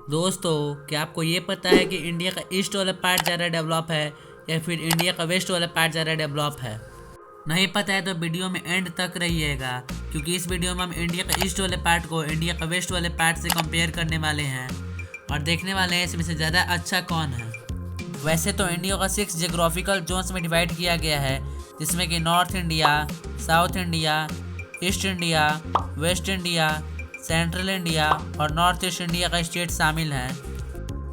दोस्तों, क्या आपको ये पता है कि इंडिया का ईस्ट वाला पार्ट ज़्यादा डेवलप है या फिर इंडिया का वेस्ट वाला पार्ट ज़्यादा डेवलप है? नहीं पता है तो वीडियो में एंड तक रहिएगा, क्योंकि इस वीडियो में हम इंडिया का ईस्ट वाले पार्ट को इंडिया का वेस्ट वाले पार्ट से कंपेयर करने वाले हैं और देखने वाले हैं इसमें से ज़्यादा अच्छा कौन है। वैसे तो इंडिया का 6 जियोग्राफिकल जोन्स में डिवाइड किया गया है, जिसमें कि north India, south India, east India, waste India, central India और नॉर्थ ईस्ट इंडिया का स्टेट शामिल हैं।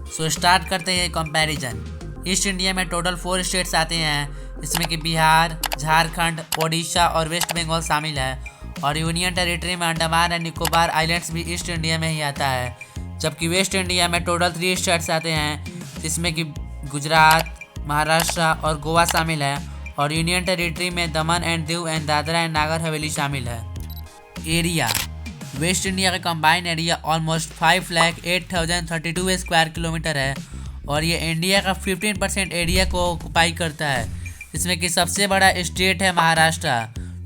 सो स्टार्ट करते हैं कंपैरिजन। ईस्ट इंडिया में टोटल 4 स्टेट्स आते हैं, जिसमें कि बिहार, झारखंड, ओडिशा और वेस्ट बंगाल शामिल है। और यूनियन टेरिटरी में अंडमान एंड निकोबार आइलैंड्स भी ईस्ट इंडिया में ही आता है। जबकि वेस्ट इंडिया में टोटल 3 स्टेट्स आते हैं, जिसमें कि गुजरात, महाराष्ट्र और गोवा शामिल है। और यूनियन टेरिटरी में दमन and Diu and Dadra and Nagar Haveli शामिल है। एरिया: वेस्ट इंडिया का combined area almost 5,08,032 square kilometre है और ये इंडिया का 15% एरिया को ऑक्युपाई करता है, जिसमें कि सबसे बड़ा स्टेट है Maharashtra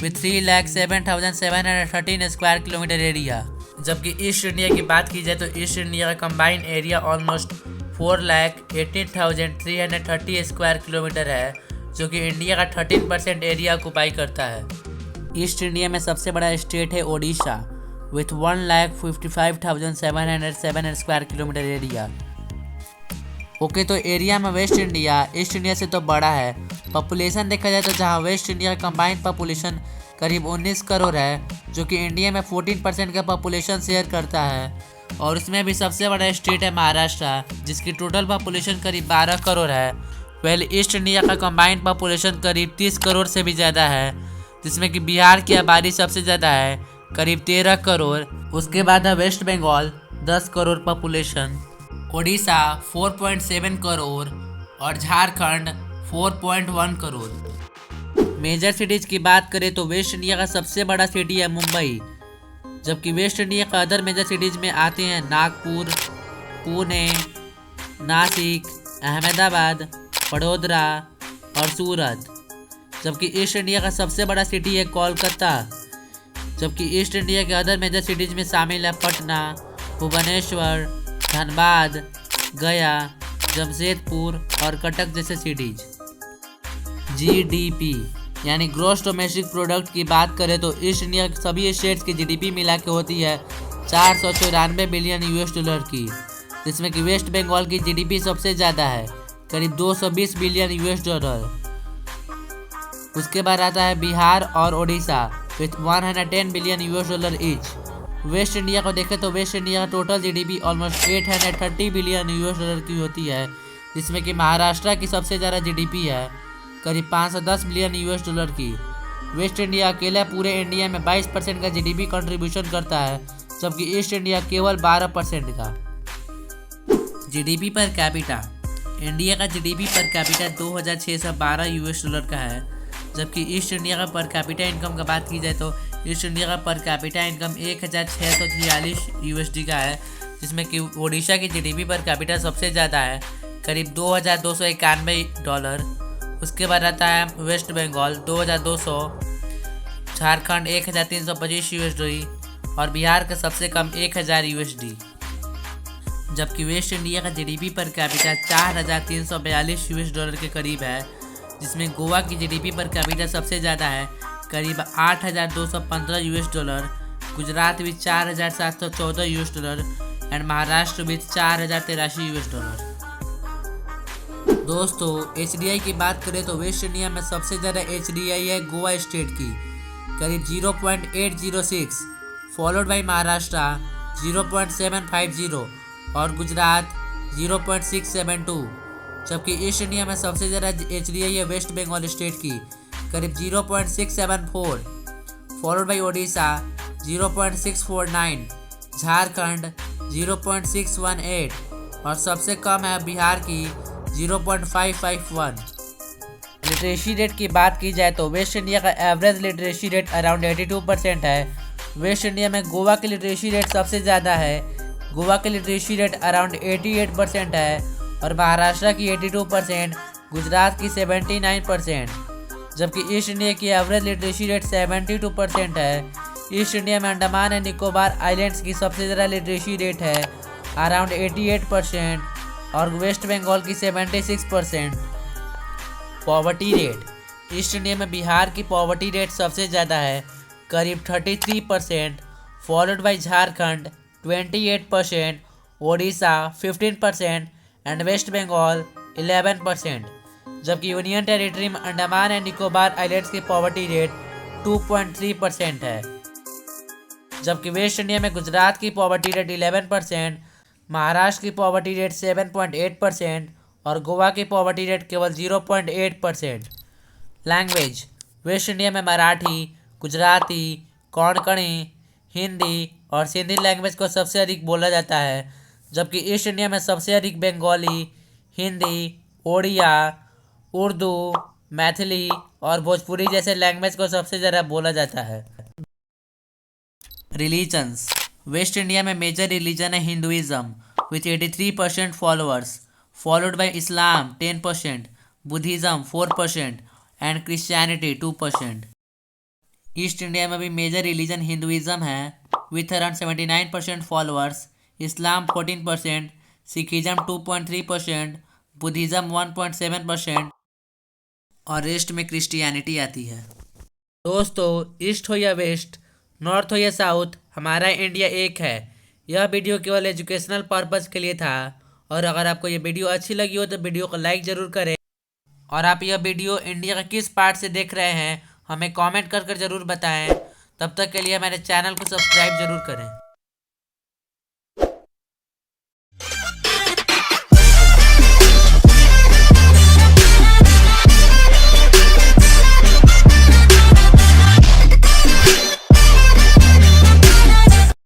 with 3,07,713 square kilometre area. जबकि ईस्ट इंडिया की बात की जाए तो ईस्ट इंडिया का combined area almost 4,18,330 square kilometre है, जो कि इंडिया का 13% एरिया ऑक्युपाई करता है। ईस्ट इंडिया में सबसे बड़ा स्टेट है Odisha with 1,55,707 square kilometre area. Okay, तो एरिया में वेस्ट इंडिया ईस्ट इंडिया से तो बड़ा है। पॉपुलेशन देखा जाए तो जहां वेस्ट इंडिया का कंबाइंड पॉपुलेशन करीब 19 करोड़ है, जो कि इंडिया में 14% का पॉपुलेशन शेयर करता है। और उसमें भी सबसे बड़ा स्टेट है महाराष्ट्र, जिसकी टोटल पॉपुलेशन करीब 12 करोड़ है। वेल, ईस्ट इंडिया का कंबाइंड पॉपुलेशन करीब 30 करोड़ से भी ज़्यादा है, जिसमें कि बिहार की आबादी सबसे ज़्यादा है, करीब 13 करोड़। उसके बाद है वेस्ट बंगाल, 10 करोड़ पॉपुलेशन, ओडिशा 4.7 करोड़ और झारखंड 4.1 करोड़। मेजर सिटीज की बात करें तो वेस्ट इंडिया का सबसे बड़ा सिटी है मुंबई, जबकि वेस्ट इंडिया का अदर मेजर सिटीज में आते हैं नागपुर, पुणे, नासिक, अहमदाबाद, वडोदरा और सूरत। जबकि ईस्ट इंडिया का सबसे बड़ा सिटी है कोलकाता। जबकि ईस्ट इंडिया के अदर मेजर सिटीज में शामिल है पटना, भुवनेश्वर, धनबाद, गया, जमशेदपुर और कटक जैसे सिटीज। जीडीपी यानी ग्रॉस डोमेस्टिक प्रोडक्ट की बात करें तो ईस्ट इंडिया के सभी स्टेट्स की जीडीपी मिला के होती है 494 बिलियन यूएस डॉलर की, जिसमें कि वेस्ट बंगाल की जीडीपी सबसे ज़्यादा है, करीब 220 बिलियन यूएस डॉलर। उसके बाद आता है बिहार और Odisha with 110 billion US dollar each. Waste India को देखें तो वेस्ट इंडिया का total GDP almost 830 billion US dollar की होती है, जिसमें कि महाराष्ट्र की सबसे ज़्यादा जीडीपी है, करीब 510 बिलियन यूएस डॉलर की। वेस्ट इंडिया अकेला पूरे इंडिया में 22% का जीडीपी कंट्रीब्यूशन करता है, जबकि ईस्ट इंडिया केवल 12% का। जीडीपी पर कैपिटा: इंडिया का GDP per capita 2,612 US dollar का है, जबकि ईस्ट इंडिया का पर कैपिटा इनकम का बात की जाए तो ईस्ट इंडिया का पर कैपिटा इनकम 1,646 यूएसडी का है, जिसमें कि ओडिशा की जीडीपी पर कैपिटा सबसे ज़्यादा है, करीब 2,291 डॉलर। उसके बाद आता है वेस्ट बंगाल 2,200, झारखंड 1,325 यूएसडी और बिहार का सबसे कम 1,000 यूएसडी। जबकि वेस्ट इंडिया का GDP per capita 4,342 US dollar के करीब है, जिसमें गोवा की जीडीपी पर कैपिटा सबसे ज़्यादा है, करीब 8,215 US dollar. Gujarat with 4,714 US dollar and Maharashtra with 4,083 US dollar. दोस्तों, एचडीआई की बात करें तो वेस्ट इंडिया में सबसे ज़्यादा एचडीआई है गोवा स्टेट की, करीब 0.806, फॉलोड बाई महाराष्ट्र 0.750 और गुजरात 0.672। जबकि ईस्ट इंडिया में सबसे ज़्यादा एचडीआई है वेस्ट बंगाल स्टेट की, करीब 0.674, फॉलोड बाई ओडिशा 0.649, झारखंड 0.618 और सबसे कम है बिहार की 0.551। लिटरेसी रेट की बात की जाए तो वेस्ट इंडिया का एवरेज लिटरेसी रेट अराउंड 82% है। वेस्ट इंडिया में गोवा की लिटरेसी रेट सबसे ज़्यादा है, गोवा की लिटरेसी रेट अराउंड 88% है और महाराष्ट्र की 82%, गुजरात की 79%। जबकि ईस्ट इंडिया की एवरेज लिटरेसी रेट 72% है। ईस्ट इंडिया में अंडमान एंड निकोबार आइलैंड्स की सबसे ज़्यादा लिटरेसी रेट है अराउंड 88% और वेस्ट बंगाल की 76%। पॉवर्टी रेट, ईस्ट इंडिया में बिहार की पॉवर्टी रेट सबसे ज़्यादा है, करीब 33%, followed by Jharkhand 28%, Odisha 15% and West Bengal 11%। जबकि यूनियन टेरिटरी में अंडमान एंड निकोबार आइलैंड्स की पॉवर्टी रेट 2.3% है। जबकि वेस्ट इंडिया में गुजरात की पॉवर्टी रेट 11%, महाराष्ट्र की पॉवर्टी रेट 7.8% और गोवा की पॉवर्टी रेट केवल 0.8%। लैंग्वेज, वेस्ट इंडिया में मराठी, गुजराती, कोंकणी, हिंदी और सिंधी लैंग्वेज को सबसे अधिक बोला जाता है। जबकि ईस्ट इंडिया में सबसे अधिक बंगाली, हिंदी, ओडिया, उर्दू, मैथिली और भोजपुरी जैसे लैंग्वेज को सबसे ज़्यादा बोला जाता है। रिलीजन्स, वेस्ट इंडिया में मेजर रिलीजन है Hinduism with 83% followers, followed by Islam 10%, Buddhism 4% and Christianity 2%। East India में भी मेजर रिलीजन हिंदुइज्म है with around 79% followers, Islam 14%, Sikhism 2.3%, Buddhism 1.7% और रेस्ट में क्रिश्चियनिटी आती है। दोस्तों, ईस्ट हो या वेस्ट, नॉर्थ हो या साउथ, हमारा इंडिया एक है। यह वीडियो केवल एजुकेशनल पर्पज़ के लिए था और अगर आपको ये वीडियो अच्छी लगी हो तो वीडियो को लाइक ज़रूर करें और आप यह वीडियो इंडिया के किस पार्ट से देख रहे हैं हमें कमेंट कर ज़रूर बताएं। तब तक के लिए हमारे चैनल को सब्सक्राइब ज़रूर करें।